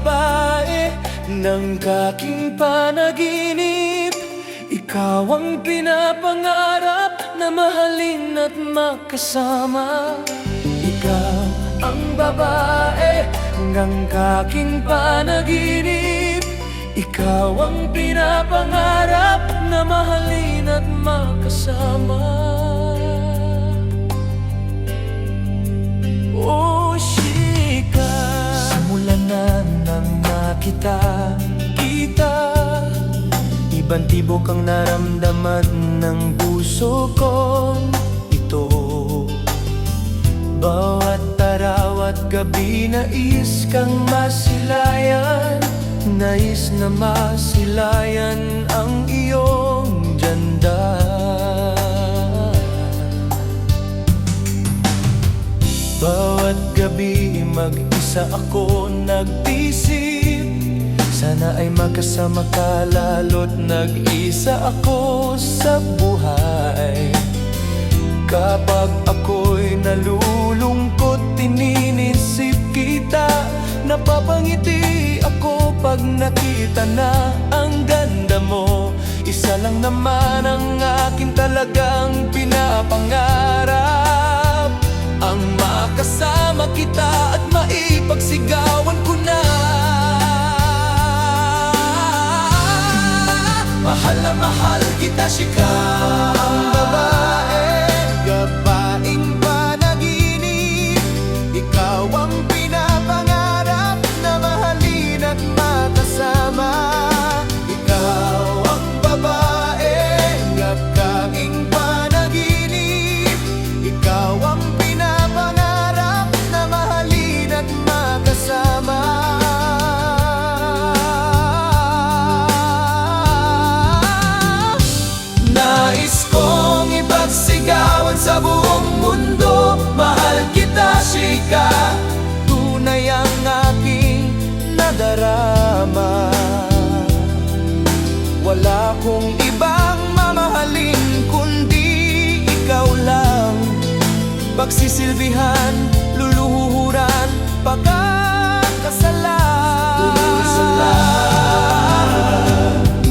babae ng aking panaginip. Ikaw ang pinapangarap na mahalin at makasama. Ikaw ang babae ng aking panaginip. Ikaw ang pinapangarap na mahalin at makasama. Oh, Shika, simulan na nang nakita, ibang tibok ang naramdaman ng puso ko ito. Bawat araw at gabi nais kang masilayan, nais na masilayan ang iyong ganda. Bawat gabi mag-isa ako nag-isip, sana ay makasama ka lalo't nag-isa ako sa buhay. Kapag ako'y nalulungkot, iniisip kita, napapangiti ako pag nakita na ang ganda mo. Isa lang naman ang akin talagang pinapangarap, ang makasama kita at maipagsigawan ko na. Mahal na mahal kita, Shika, ang babae, gabaing panaginip. Ikaw ang pinapangarap na mahalin at makasama. Ikaw ang babae, gabaing panaginip. Ikaw ang pinapangarap na mahalin at makasama. Nais kong ipagsigawan sa buong mundo, mahal kita, Shika, tunay ang aking nadarama. Wala kong ibang mamahalin kundi ikaw lang, pagsisilbihan, luluhuran, pagkakasalan.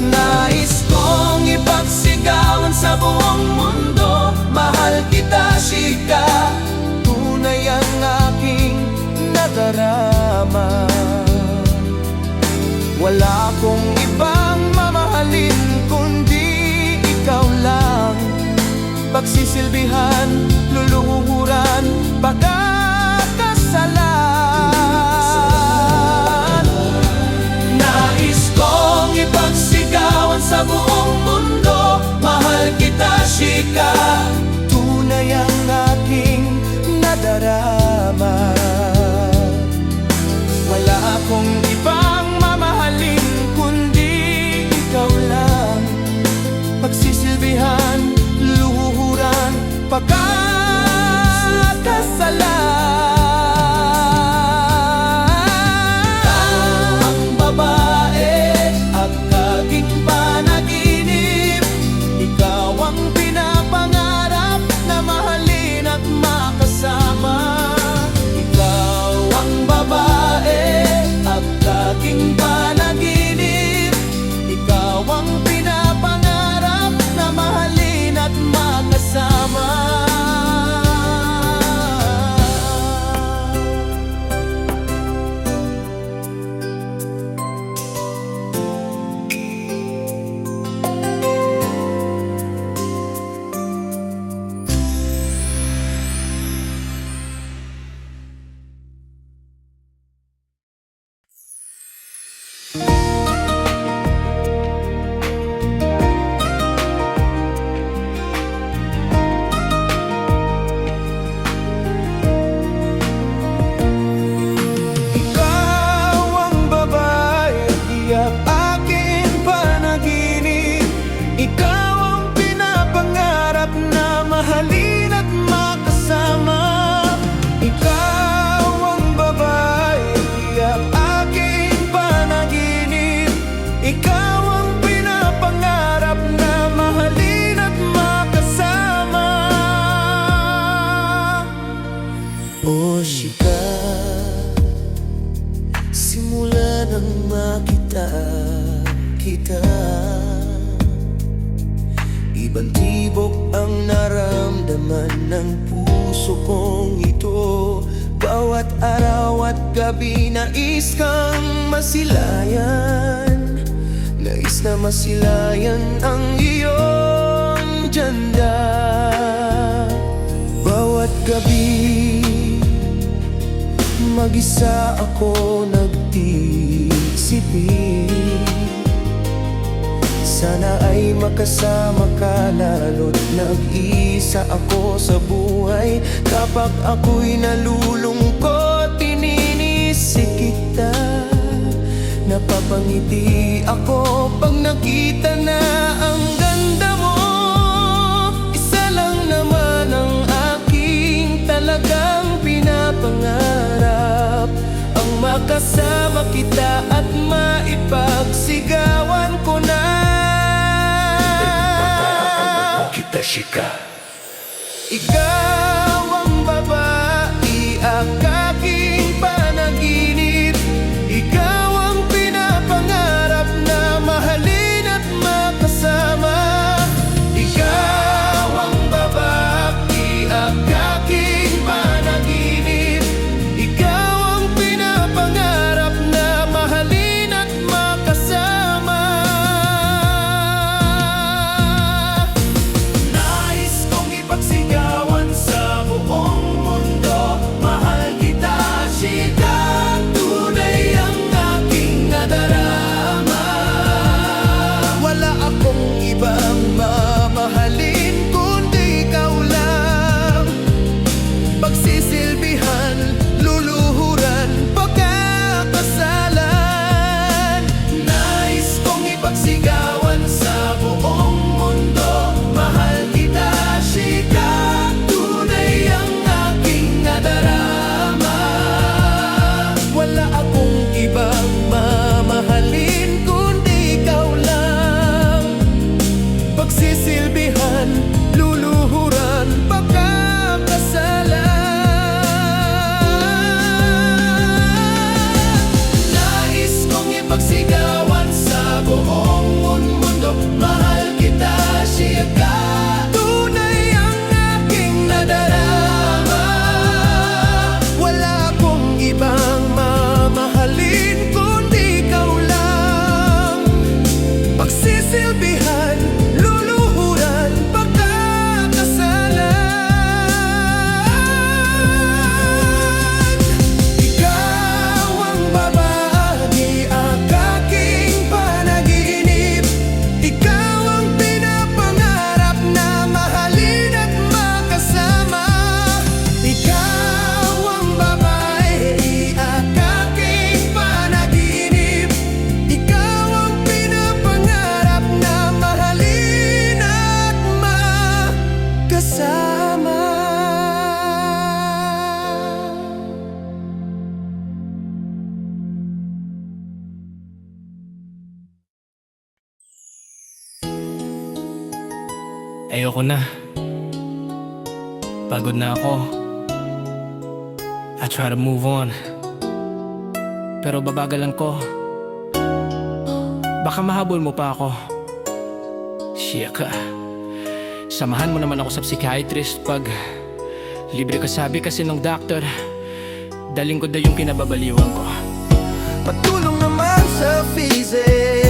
Nais kong ipagsigawan sa buong mundo, mahal kita, Shika, tunay ang aking nadarama. Wala akong ibang mamahalin kundi ikaw lang, pagsisilbihan, luluhuran, pagkakasalan. Nais kong ipagsigawan sa buong mundo, mahal kita, Shika, tunay ang aking nadarama. Wala akong ibang mamahalin kundi ikaw lang, pagsisilbihan, luhuran, pagkakasalan. kita. Ibang tibok ang naramdaman ng puso kong ito. Bawat araw at gabi nais kang masilayan. Nais na masilayan ang iyong ganda. Bawat gabi mag-isa ako nagtitipid. Sana ay makasama ka, lalo't nag-isa ako sa buhay. Kapag ako'y nalulungkot, iniisip kita. Napapangiti ako pag nakita na ang ganda mo. Isa lang naman ang aking talagang pinapangarap, ang makasama kita at maipagsigawan ko na kita shika. Ikaw ang babae, ang aking panaginip. Ikaw ang pinapangarap na mahalin at makasama. Ikaw ang babae, ang aking panaginip. Ikaw ang pinapangarap na mahalin at makasama. Nais kong ipagsigawan sa buong mundo. Mahal kita, Shida. Tunay ang aking nadarama. Wala akong ibang mamahalin kundi ikaw lang. Pagsisilbihan, luluhuran, pagkakasalan. Nais kong ipagsigawan sa buong mundo. Mahal kita, Shika. Tunay ang aking nadarama. Wala akong ibang mamahalin kundi ikaw lang. Pagsisilbihan, luluhuran, pagkakasalan. Nais kong ipagsigawan sa buong mundo. Mahal kita, Shika. Tunay ang aking nadarama. Wala akong ibang mamahalin kundi ikaw lang. Pagsisilbihan, luluhuran, pagkakasalan. Ikaw ang babae, ang aking panaginip. Ikaw ang pinapangarap na mahalin at makasama. Ikaw ang babae, ang aking panaginip. Ikaw ang pinapangarap na mahalin at makasama. Ayoko na. Pagod na ako. I try to move on, pero babagalan ko. Baka mahabol mo pa ako. Shika. Samahan mo naman ako sa psychiatrist pag libre ka, sabi kasi ng doctor. Daling ko daw yung kinababaliwan ko. Patulong naman sa physics.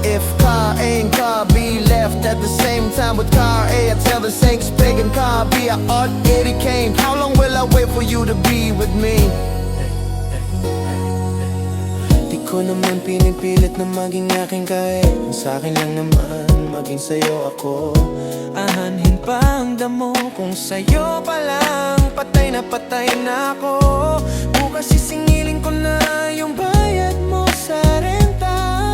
If car ain't car B left at the same time with car A, I tell the Saints pagan car B, I ought Eddie came. How long will I wait for you to be with me? Di ko naman pinipilit na maging akin, kahit sa akin lang naman maging sa'yo ako. Ahanhin pa ang damo kung sa'yo pa lang patay na ako. Bukas sisingilin ko na yung bayad mo sa renta.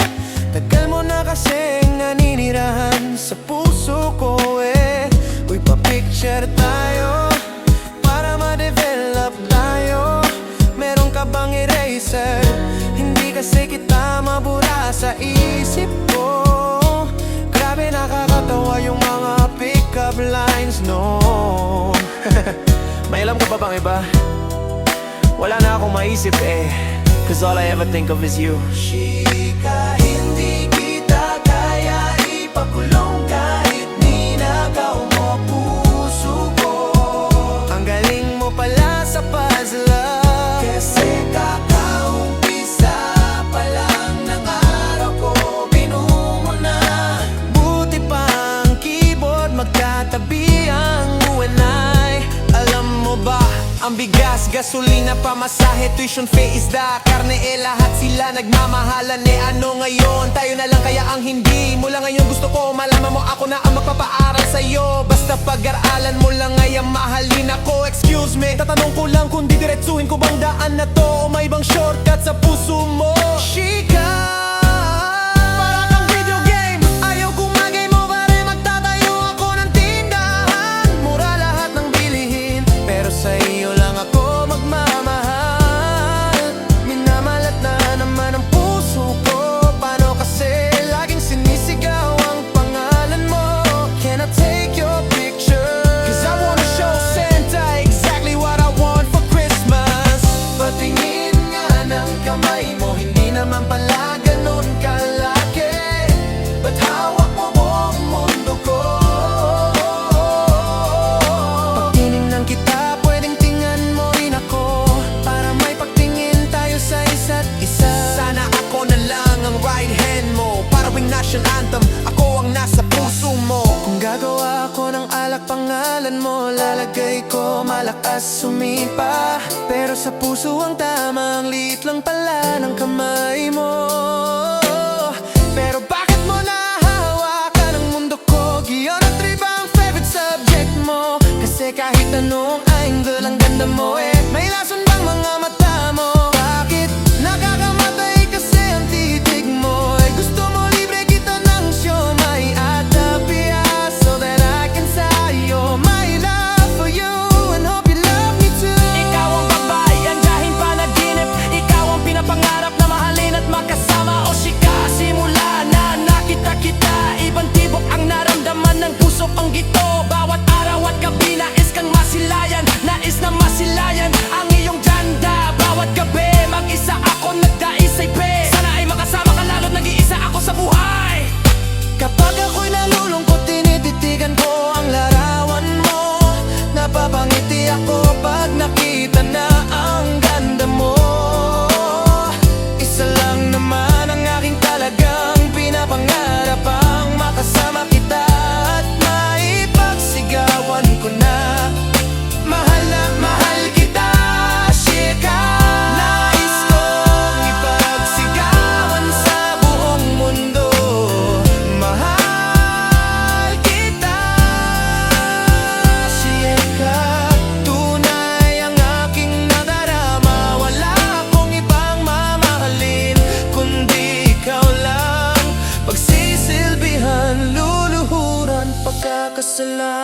Tagal mo na kasing naninirahan sa puso ko eh. Uy, pa-picture tayo para ma-develop tayo. Meron ka bang eraser? Hindi kasi kita mabura sa isip ko. Grabe nakakatawa yung mga pick-up lines noon. alam ko pa bang iba? Wala na akong maisip eh, cause all I ever think of is you. Chika, hindi kita kaya ipakulong kahit ninakaw mo puso ko. Ang galing mo pala sa puzzle, kasi kakaumpisa pa lang ng araw ko, binuo mo na. Buti pa ang keyboard, magkatabi ang you and I. Alam mo ba, ang bigas, gasolina, pamasahe, tuition fee, isda, karne, lahat sila nagmamahalan. Ano ngayon, tayo na lang kaya ang hindi. Mula ngayon gusto ko malaman mo ako na ang magpapaaral sa'yo. Basta pag-aralan mo lang ay ang mahalin ako. Excuse me, tatanong ko lang kung didiretsuhin ko bang daan na to, o may ibang shortcut sa puso mo. Chika, para kang video game, ayaw kumagay mo pa rin. Magtatayo ako ng tindahan, mura lahat ng bilihin, pero sa iyo lang ako magmamahal. Minamalat na naman ang puso ko, paano kasi laging sinisigaw ang pangalan mo? Can I take your picture? Cause I wanna show Santa exactly what I want for Christmas. Patingin nga ng kamay mo, hindi naman pala ganun kalaki. Ba't hawak mo buong mundo ko? Pag tinignan kita, pwedeng tingnan mo rin ako, para may pagtingin tayo sa isa't isa. Sana ako na lang ang right hand mo, para wing national anthem, ako ang nasa puso mo. Kung gagawa ako ng alak pangalan mo, lalagay ko malakas sumipa, pero sa puso ang tama, ang liit lang pala ng kamay mo. Pero bakit mo nahahawakan ang mundo ko? Geometry ba ang favorite subject mo? Kasi kahit anong angle, ang ganda mo eh. May lason bang mga mata mo? Bakit nakakamatay kasi ang titig mo? Eh, gusto mo libre kita ng siomay at tapia, so that I can sayo my love for you and hope you love me too. Ikaw ang babae, ang dahing panaginip. Ikaw ang pinapangarap na mahalin at makasama. O chika, simula na nakita kita, ibang tibok ang naramdaman ng puso kong gito. Bawat araw at gabi nais kang masilayan, nais na masilayan ang iyong ganda. Bawat gabi mag-isa ako nagdaisay-pe, sana ay makasama ka lalo't nag-iisa ako sa buhay. Kapag ako'y nalulungkot, tinititigan ko ang larawan mo. Napapangiti ako pag nakita na ang ganda mo. Isa lang naman ang aking talagang pinapangarap, ang makasama kita at maipagsigawan ko na. Mahal kita, chika. Nais kong ipagsigawan sa buong mundo. Mahal kita, chika. Tunay ang aking nadarama, wala akong ibang mamahalin kundi ikaw lang. Pagsisilbihan, luluhuran, pagkakasalan.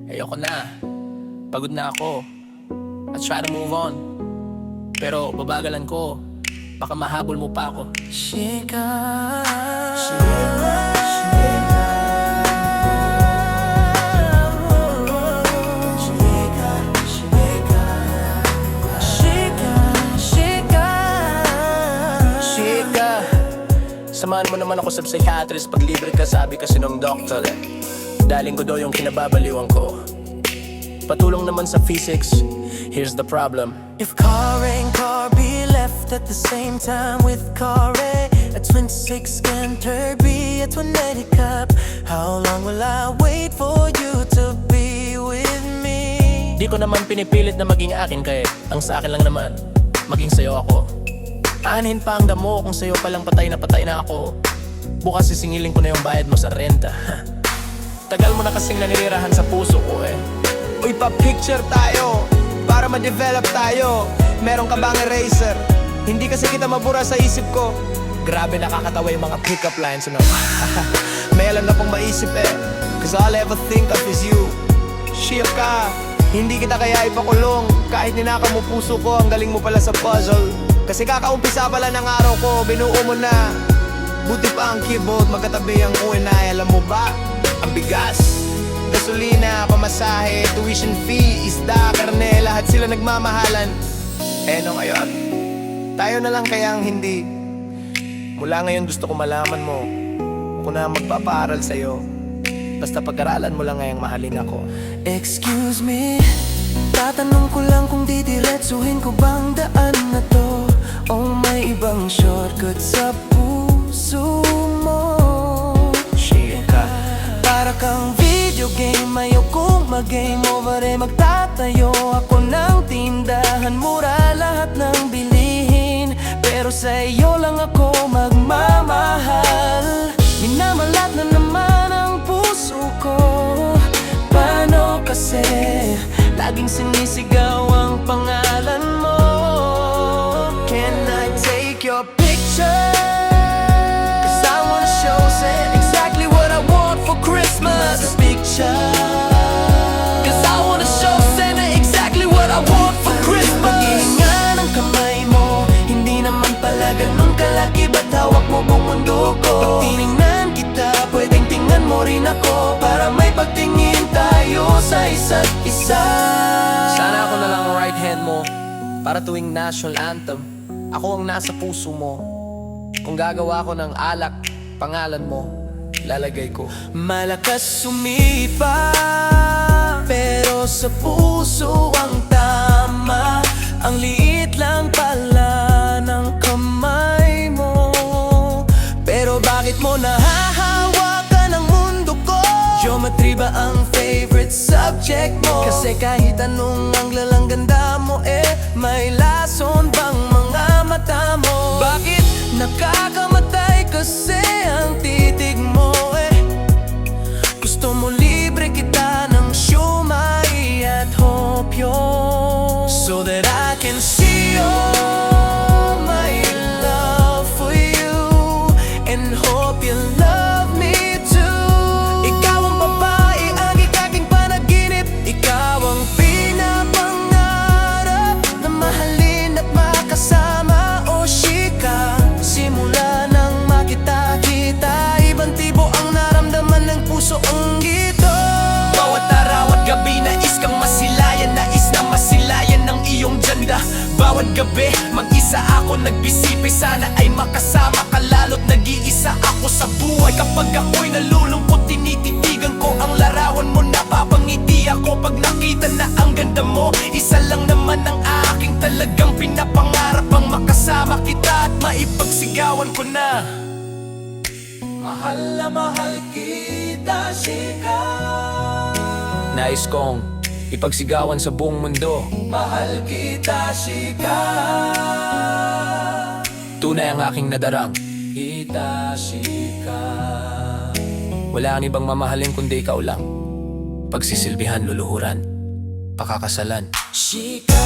Ayoko na, pagod na ako, at try to move on, pero babagalan ko, baka mahabol mo pa ako. Chika, Chika, samahan mo naman ako sa psychiatrist pag libre ka, sabi kasi ng doktor eh. Daling ko daw yung kinababaliwan ko, patulong naman sa physics. Here's the problem: if car and car be left at the same time with car A, a 26 Canterbury, a 290 cup, how long will I wait for you to be with me? di ko naman pinipilit na maging akin ka eh. Ang sa akin lang naman, maging sayo ako. Aanhin pa ang damo kung sa'yo palang patay na ako. Bukas sisingilin ko na yung bayad mo sa renta. Tagal mo na kasing nanirirahan sa puso ko eh. Uy, pa-picture tayo, para ma-develop tayo. Meron ka bang eraser? Hindi kasi kita mabura sa isip ko. Grabe nakakatawa yung mga pick-up lines, no? May alam na pong maisip eh, cause all I ever think of is you. Chika, Hindi kita kaya ipakulong. Kahit ninaka mo puso ko, ang galing mo pala sa puzzle. Kasi kakaumpisa pala ng araw ko, binuo mo na. Buti pa ang keyboard, magkatabi ang uinay. Alam mo ba, ang bigas, gasolina, pamasahe, tuition fee, isda, karne, lahat sila nagmamahalan. No ngayon, tayo na lang kaya ang hindi. Mula ngayon gusto ko malaman mo kung na magpapaaral sa'yo. Basta pag-aralan mo lang ngayong mahalin ako. Excuse me, tatanong ko lang kung didiretsuhin ko bang daan na to, o may ibang shortcut sa puso mo. Shika. Para kang video game, ayokong mag-game over, magtatayo ako ng tindahan, mura lahat ng bilihin, pero sa iyo lang ako magmamahal. Minamalat na naman ang puso ko, paano kasi laging sinisigaw ang pangalan mo? Can I take your picture? 'Cause I wanna show say exactly what I want for Christmas. Picture, 'cause I wanna show say exactly what I want for Christmas. Paghihinga ng kamay mo, hindi naman pala ganun kalaki, ba't hawak mo buong mundo ko? Pag tinignan kita, pwedeng tingnan mo rin ako, para may pagtingin tayo sa isa't isa. Sana ako na lang ang right hand mo, para tuwing national anthem, ako ang nasa puso mo. Kung gagawa ko ng alak, pangalan mo, lalagay ko. Malakas sumipa, pero sa puso ang tama. Ang liit lang pala ng kamay mo, pero bakit mo nahahawakan ang mundo ko? Geometry ba ang favorite subject mo? Kasi kahit anong angle lang ganda mo, may lason bang mga mata mo? Bakit nakakamatay kasi ang titig mo, Gusto mo libre kita ng siumay at hopyo, so that I can see all my love for you, and hope you love me too. Ikaw ang babae, ang ikaking panaginip, ikaw ang pinapangarap na mahalin at makasama, o shika. Simula nang makita-kita, ibang tibo ang naramdaman ng puso ang gito. Bawat araw at gabi, nais kang masilayan, nais na masilayan ng iyong ganda. Bawat gabi, mag-isa ako nagbisipay, sana ay makasama ka, lalo't nag-iisa ako sa buhay. Kapag ako'y nalulungkot, tinititigan ko ang larawan mo, napapangiti ako pag nakita na ang ganda mo. Isa lang naman ang aking talagang pinapangarap, ang makasama kita at maipagsigawan ko na. Mahal na mahal kita, shika. Nais kong ipagsigawan sa buong mundo. Mahal kita, shika. Tunay ang aking nadarang. Kita, shika. Wala ang ibang mamahalin kundi ikaw lang. Pagsisilbihan, luluhuran, pakakasalan. Shika.